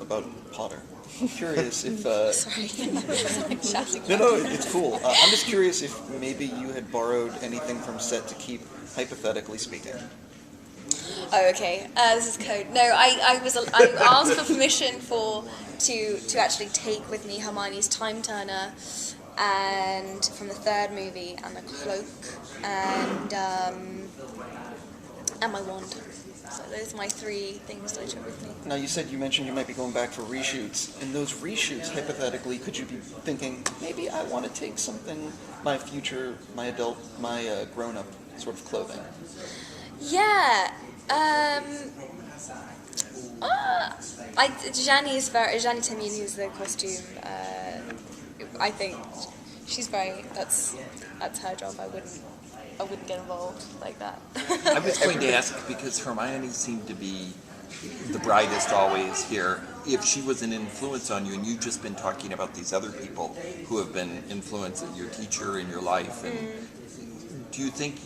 about Potter. I'm curious if... Sorry. Shouting. No, it's cool. I'm just curious if maybe you had borrowed anything from set to keep, hypothetically speaking. Oh, okay. This is code. No, I asked for permission to actually take with me Hermione's time turner, and from the third movie, and the cloak, and my wand. So those are my 3 things that I took with me. Now you mentioned you might be going back for reshoots. In those reshoots, hypothetically, could you be thinking, maybe I want to take something, my future, my adult, my grown-up sort of clothing? Yeah. Jani Tamim, who's the costume, I think she's very, that's her job. I wouldn't get involved like that. I was going to ask, because Hermione seemed to be the brightest always here, if she was an influence on you, and you've just been talking about these other people who have been influencing your teacher in your life, and do you think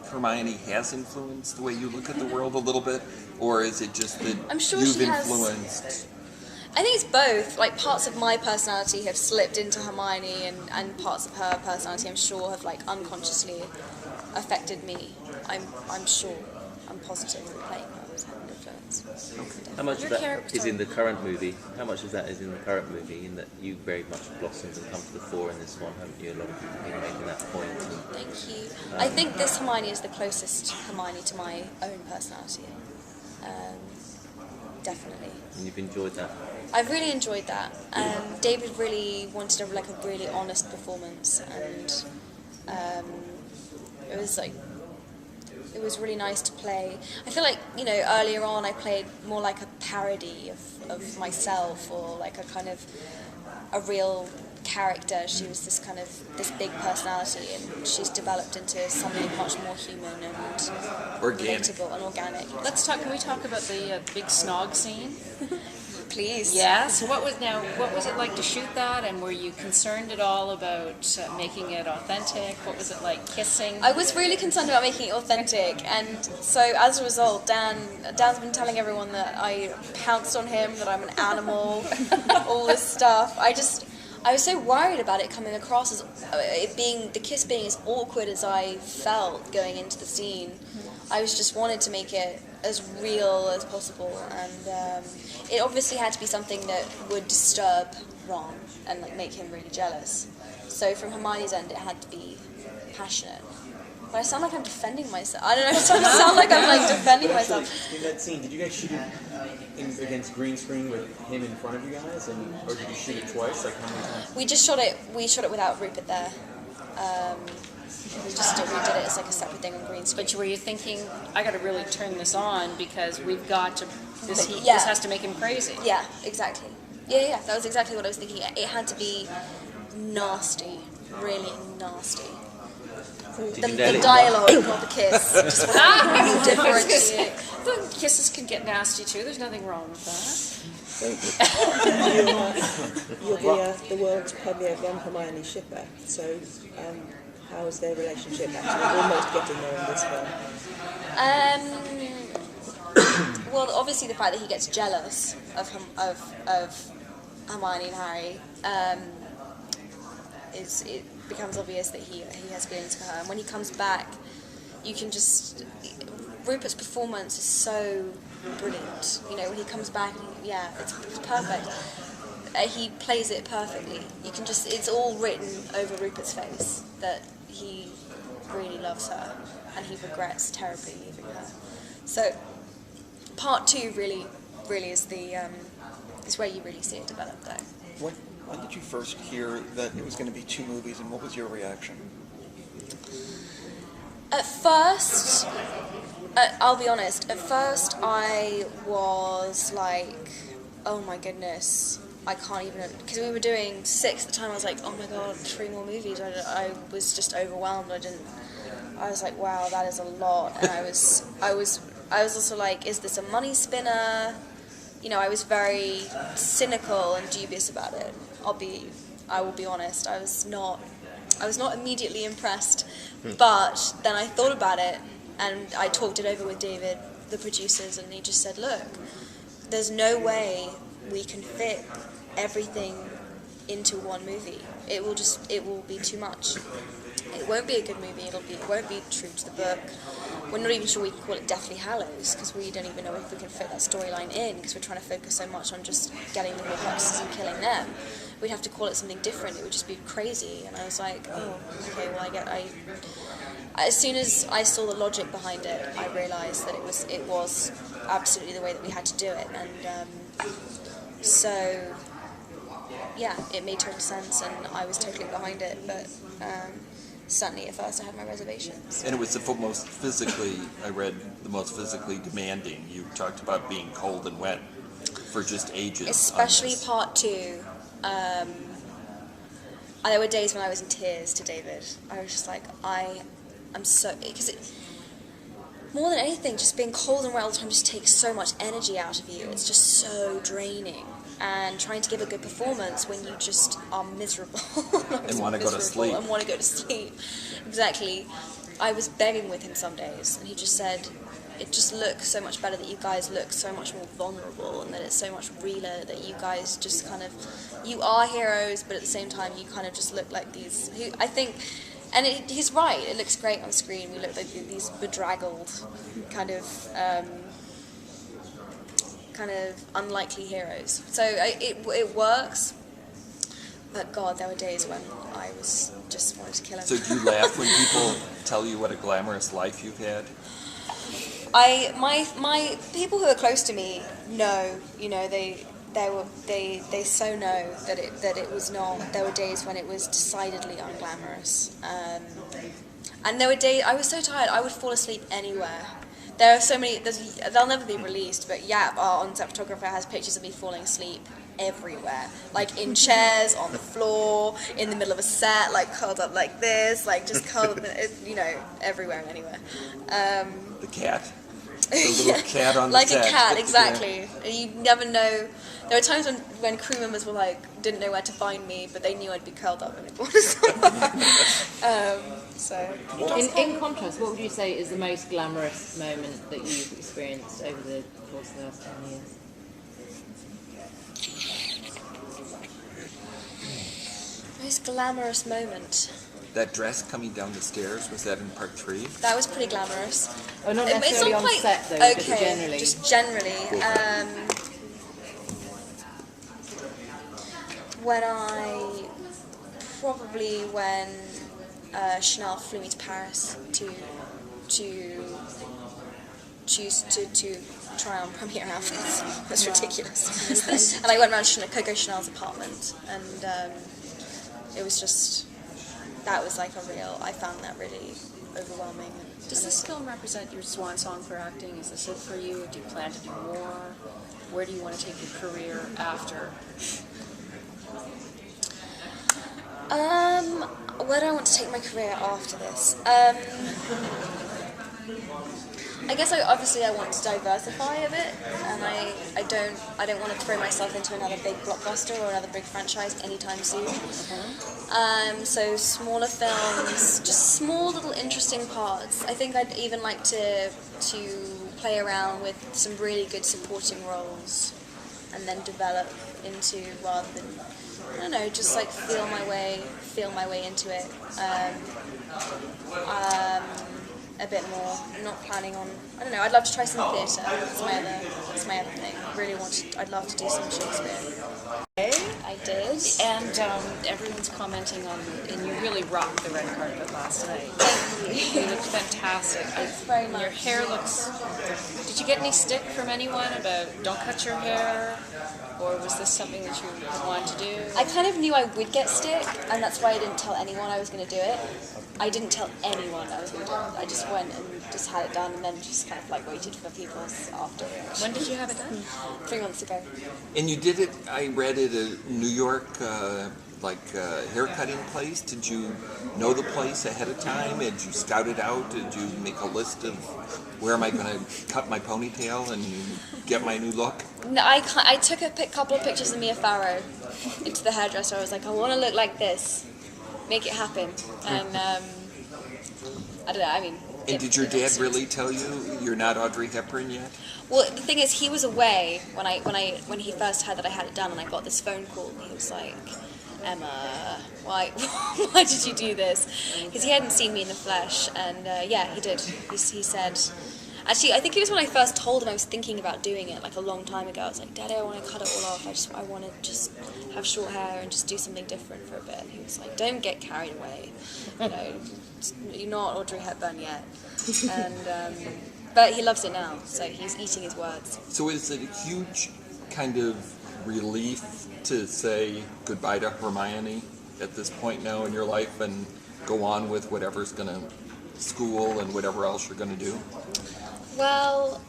Hermione has influenced the way you look at the world a little bit, or is it just that I'm sure you've she influenced? I think it's both. Like, parts of my personality have slipped into Hermione, and parts of her personality, I'm sure, have like unconsciously affected me. I'm sure. I'm positive that playing her has had an influence. Okay. How much of that is in the current movie? How much of that is in the current movie, in that you very much blossomed and come to the fore in this one, haven't you? A lot of people have been making that point. Thank you. I think this Hermione is the closest Hermione to my own personality. Definitely. And you've enjoyed that? I've really enjoyed that. David really wanted a really honest performance, and it was really nice to play. I feel like, earlier on I played more like a parody of myself, or like a kind of a real character. She was this big personality, and she's developed into something much more human and relatable and organic. Can we talk about the big snog scene? Please. Yeah. So what was it like to shoot that, and were you concerned at all about making it authentic? What was it like kissing? I was really concerned about making it authentic, and so as a result, Dan's been telling everyone that I pounced on him, that I'm an animal, all this stuff. I was so worried about it coming across as the kiss being as awkward as I felt going into the scene. I just wanted to make it as real as possible, and it obviously had to be something that would disturb Ron and make him really jealous. So from Hermione's end, it had to be passionate. But I sound like I'm defending myself. I don't know. It sound like I'm defending myself. In that scene, did you guys shoot it against green screen with him in front of you guys, or did you shoot it twice? Like how many times? We just shot it. We shot it without Rupert there. We did it as like a separate thing on green screen. But were you thinking, I got to really turn this on because we've got to? This has to make him crazy. Yeah, exactly. Yeah. That was exactly what I was thinking. It had to be nasty, really nasty. The dialogue, not the kiss. Just want to differentiate. The kisses can get nasty too. There's nothing wrong with that. You're the world's premier Ron Hermione shipper. So, how is their relationship actually almost getting there in this film? Well, obviously the fact that he gets jealous of Hermione and Harry, it becomes obvious that he has feelings for her. And when he comes back, you can just... Rupert's performance is so brilliant. When he comes back, it's perfect. He plays it perfectly. It's all written over Rupert's face that he really loves her and he regrets terribly leaving her. So part 2 really is is where you really see it develop, though. When did you first hear that it was going to be 2 movies, and what was your reaction? At first, I'll be honest, at first I was like, oh my goodness, I can't even, because we were doing 6 at the time. I was like, oh my god, 3 more movies. I was just overwhelmed. I was like, wow, that is a lot. And I was also like, is this a money spinner? I was very cynical and dubious about it. I will be honest. I was not immediately impressed, but then I thought about it and I talked it over with David, the producers, and he just said, look, there's no way we can fit everything into one movie. It will be too much. It won't be a good movie. It won't be true to the book. We're not even sure we can call it Deathly Hallows because we don't even know if we can fit that storyline in because we're trying to focus so much on just getting the Horcruxes and killing them. We'd have to call it something different. It would just be crazy. And I was like, oh, okay. Well, as soon as I saw the logic behind it, I realised that it was absolutely the way that we had to do it, and so yeah, it made total sense, and I was totally behind it. But certainly, at first, I had my reservations. And it was the most physically, I read, the most physically demanding. You talked about being cold and wet for just ages. Especially part 2. There were days when I was in tears to David. I was just like, I'm so, because more than anything, just being cold and wet all the time just takes so much energy out of you. It's just so draining. And trying to give a good performance when you just are miserable And want to go to sleep. And want to go to sleep. Exactly. I was begging with him some days, and he just said, it just looks so much better that you guys look so much more vulnerable, and that it's so much realer that you guys just kind of, you are heroes, but at the same time you kind of just look like these, I think, and he's right, it looks great on screen. We look like these bedraggled kind of unlikely heroes. So it works, but God, there were days when I was just wanted to kill him. So do you laugh when people tell you what a glamorous life you've had? My people who are close to me know, they so know that it was not. There were days when it was decidedly unglamorous, and there were days I was so tired I would fall asleep anywhere. There are so many. They'll never be released, but Yap, our on-set photographer, has pictures of me falling asleep everywhere, like in chairs, on the floor, in the middle of a set, like curled up like this, like just curled up, everywhere and anywhere. The cat. The little cat on the like set. a cat, exactly. And you never know. There were times when crew members were didn't know where to find me, but they knew I'd be curled up in a corner. In contrast, what would you say is the most glamorous moment that you've experienced over the course of the last 10 years? Most glamorous moment. That dress coming down the stairs, was that in part 3? That was pretty glamorous. Oh, not It's necessarily not on quite, set though, okay, but generally. just generally. When Chanel flew me to Paris to choose to try on premiere outfits. That's ridiculous. And I went around Coco Chanel's apartment, and it was just, that was like I found that really overwhelming. Does this film represent your swan song for acting? Is this it for you? Do you plan to do more? Where do you want to take your career after? Where do I want to take my career after this? I guess I want to diversify a bit, and I don't want to throw myself into another big blockbuster or another big franchise anytime soon. So smaller films, just small little interesting parts. I think I'd even like to play around with some really good supporting roles, and then develop into, rather than, I don't know, just like feel my way into it. A bit more. I'm not planning on. I don't know. I'd love to try some theatre. That's my other thing. I'd love to do some Shakespeare. I did. And everyone's commenting on, and you really rocked the red carpet last night. You looked fantastic. Thanks very much. Your hair looks. Did you get any stick from anyone about don't cut your hair? Or was this something that you wanted to do? I kind of knew I would get stick, and that's why I didn't tell anyone I was going to do it. I didn't tell anyone I was going to do it. I just went and just had it done, and then just kind of waited for people's after reaction. When did you have it done? 3 months ago. And you did it, I read it, a New York haircutting place. Did you know the place ahead of time? Did you scout it out? Did you make a list of where am I going to cut my ponytail and get my new look? No, I took a couple of pictures of Mia Farrow into the hairdresser. I was like, I want to look like this. Make it happen. And I don't know, I mean, And did your dad really tell you you're not Audrey Hepburn yet? Well, the thing is, he was away when he first heard that I had it done, and I got this phone call. And he was like, "Emma, why why did you do this?" Because he hadn't seen me in the flesh, and yeah, he did. He said. Actually, I think it was when I first told him I was thinking about doing it, like a long time ago. I was like, Daddy, I want to cut it all off. I want to just have short hair and just do something different for a bit. And he was like, don't get carried away. You know, you're not Audrey Hepburn yet. And but he loves it now, so he's eating his words. So is it a huge kind of relief to say goodbye to Hermione at this point now in your life and go on with whatever's going to school and whatever else you're going to do? Well,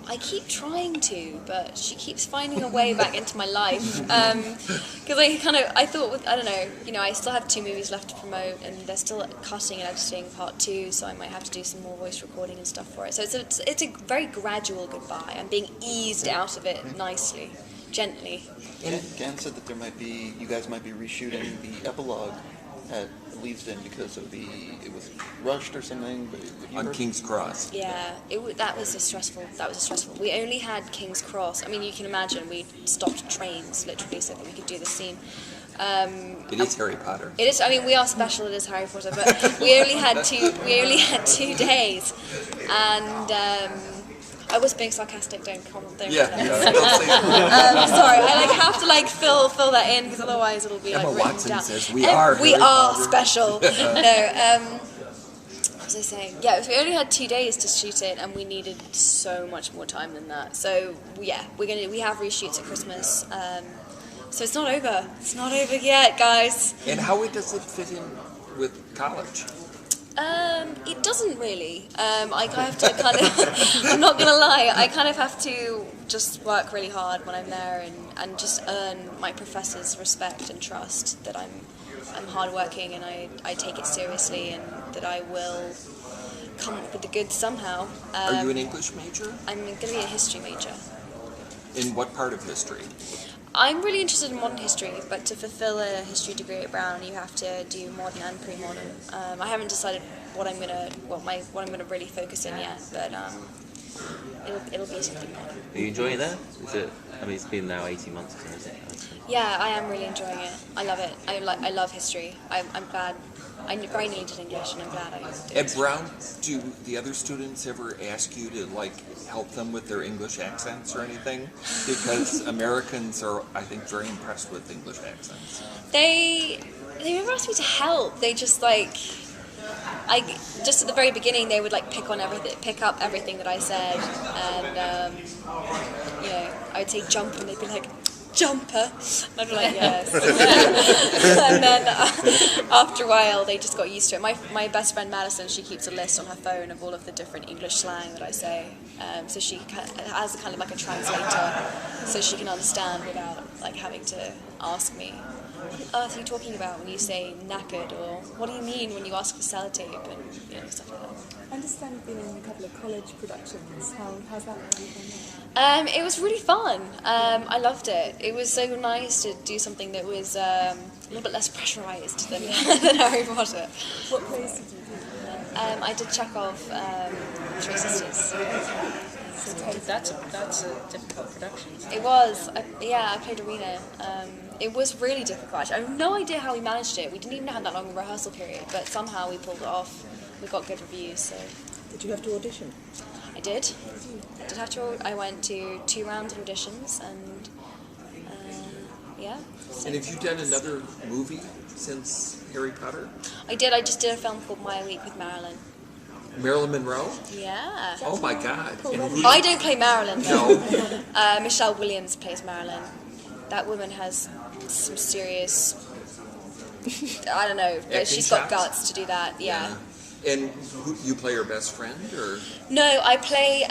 I keep trying to, but she keeps finding a way back into my life. Because I thought, I don't know, you know, I still have 2 movies left to promote, and they're still cutting and editing part 2, so I might have to do some more voice recording and stuff for it. So it's a very gradual goodbye. I'm being eased out of it nicely, gently. Gan said that you guys might be reshooting the epilogue at Leavesden because of it was rushed or something. But On King's Cross. Yeah, that was stressful. We only had King's Cross. I mean, you can imagine we stopped trains literally so that we could do the scene. It is Harry Potter. It is. I mean, we are special. It is Harry Potter, but we only had 2 days, and I was being sarcastic. Don't comment there. Yeah. Sorry, I have to fill that in because otherwise it'll be Emma written Watson down. says we are We Harry are Potter. special. No. What was I saying? Yeah, we only had 2 days to shoot it, and we needed so much more time than that. So yeah, we have reshoots at Christmas. So it's not over. It's not over yet, guys. And how does it fit in with college? It doesn't really. I have to kind of, I'm not gonna lie, I kind of have to just work really hard when I'm there and just earn my professors' respect and trust that I'm hardworking and I take it seriously and that I will come up with the goods somehow. Are you an English major? I'm gonna be a history major. In what part of history? I'm really interested in modern history, but to fulfill a history degree at Brown, you have to do modern and pre-modern. I haven't decided what I'm gonna really focus in yet, but it'll be something modern. Are you enjoying that? Is it? I mean, it's been now 18 months, isn't it? Yeah, I am really enjoying it. I love it. I love history. I'm glad. I very needed English, and I'm glad I did. At Brown, do the other students ever ask you to help them with their English accents or anything? Because Americans are, I think, very impressed with English accents. They never asked me to help. They just just at the very beginning they would pick up everything that I said, and you know, I would say jump, and they'd be like, jumper, and I'd be like, yes. And then after a while they just got used to it. My best friend Madison, she keeps a list on her phone of all of the different English slang that I say, so she has kind of like a translator, so she can understand without having to ask me, what on earth are you talking about when you say knackered, or what do you mean when you ask for sellotape, and stuff like that. I understand you've been in a couple of college productions. How's that been? It was really fun. I loved it. It was so nice to do something that was a little bit less pressurized than Harry Potter. What plays did you do? I did Chekhov, Three Sisters. That's a difficult production. It was. I played Arena. It was really difficult. Actually, I have no idea how we managed it. We didn't even have that long a rehearsal period, but somehow we pulled it off. We got good reviews. So. Did you have to audition? I did. I went to 2 rounds of auditions, and yeah. And have you done another movie since Harry Potter? I did. I just did a film called My Week with Marilyn. Marilyn Monroe? Yeah. Oh my God. I don't play Marilyn. No. Michelle Williams plays Marilyn. That woman has some serious, I don't know, Acting she's got chops? guts to do that, yeah. And you play her best friend, or? No, I play,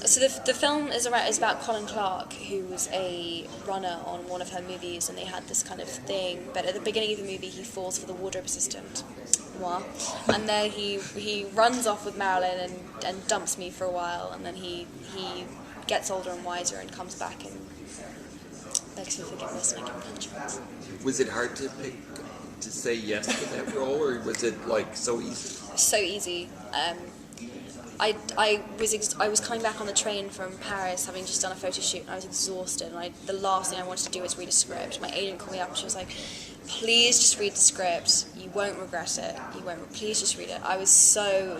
so the film is about Colin Clark, who was a runner on one of her movies, and they had this kind of thing, but at the beginning of the movie he falls for the wardrobe assistant. Moi. And then he runs off with Marilyn and dumps me for a while, and then he gets older and wiser and comes back and begs for forgiveness, and I give him a chance. Was it hard to say yes to that role, or was it so easy? So easy. I was coming back on the train from Paris, having just done a photo shoot, and I was exhausted. And the last thing I wanted to do was read a script. My agent called me up and she was like, "Please just read the script. You won't regret it. Please just read it." I was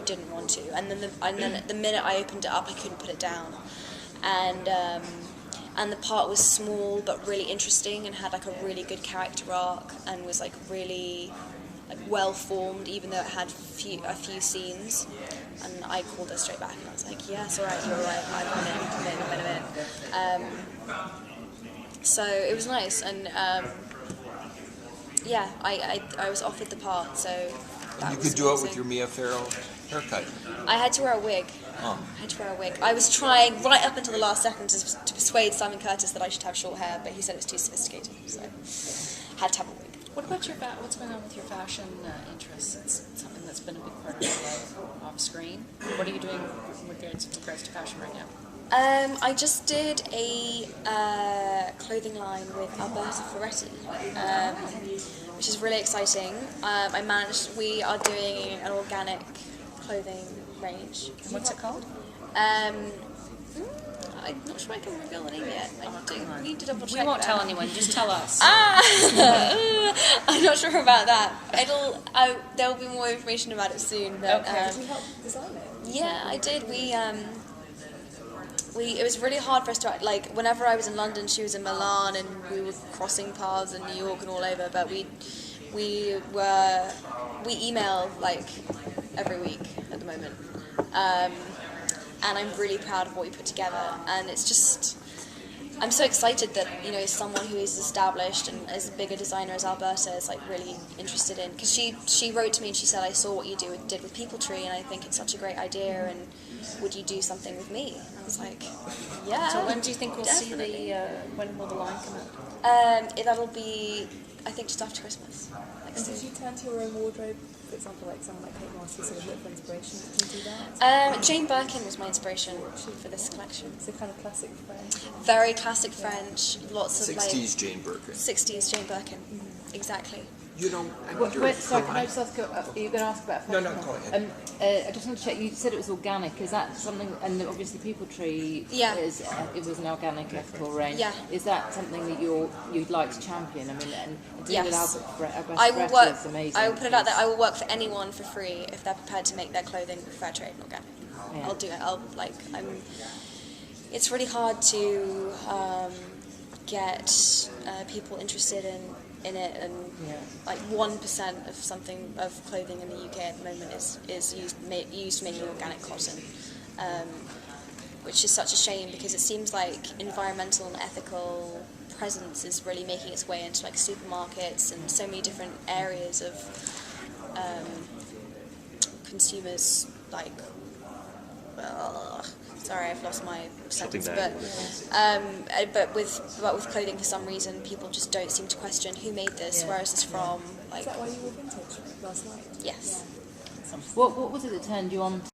didn't want to. And then the minute I opened it up, I couldn't put it down. And the part was small but really interesting and had like a really good character arc and was like really well formed, even though it had a few scenes. And I called her straight back and I was like, "Yes, all right, you're right. I'm in. So it was nice, and yeah, I was offered the part, so that You was could do it with amazing. your Mia Farrow haircut. I had to wear a wig. Oh. I had to wear a wig. I was trying right up until the last second to persuade Simon Curtis that I should have short hair, but he said it was too sophisticated, so had to have a wig. What about what's going on with your fashion interests? It's something that's been a big part of your life off screen. What are you doing with regards to fashion right now? I just did a clothing line with Alberta Ferretti, which is really exciting. We are doing an organic clothing range. And what's it called? I'm not sure I can reveal the name yet. I need to double check. We won't that. tell anyone. Just tell us. I'm not sure about that. There will be more information about it soon. But, Okay. Did you help design it? yeah, I did. It was really hard for us to, like, whenever I was in London, she was in Milan, and we were crossing paths in New York and all over. But we email like every week at the moment, and I'm really proud of what we put together. And it's just, I'm so excited that someone who is established and is a bigger designer as Alberta is like really interested in, because she wrote to me and she said, "I saw what you did with People Tree, and I think it's such a great idea, and would you do something with me?" And I was like, "Yeah." So when do you think we'll definitely. see when will the line come out? That'll be, I think, just after Christmas. And did you turn to your own wardrobe, for example, like someone like Kate Moss, who sort of looked for inspiration? Did you do that? Jane Birkin was my inspiration for this collection. So kind of classic French. Very classic French, lots of 60s Jane Birkin. 60s Jane Birkin, exactly. I wonder if Sorry, can I just ask, are you going to ask about No, fashion? go ahead. I just want to check, you said it was organic, is that something, and obviously People Tree Yeah. it was an organic ethical range. Yeah. Is that something that you'd like to champion? I mean, and to do with Yes. Alberta I will Ferretti work. is amazing. I will put it out there. I will work for anyone for free if they're prepared to make their clothing fair trade and organic. Yeah. I'll do it. It's really hard to get people interested in it, and like 1% of something of clothing in the UK at the moment is used making organic cotton, which is such a shame, because it seems like environmental and ethical presence is really making its way into like supermarkets and so many different areas of consumers, like, sorry, I've lost my sentence, but with clothing, for some reason people just don't seem to question who made this, where is this from, like. Is that why you were vintage last night? Yes. What was it that turned you on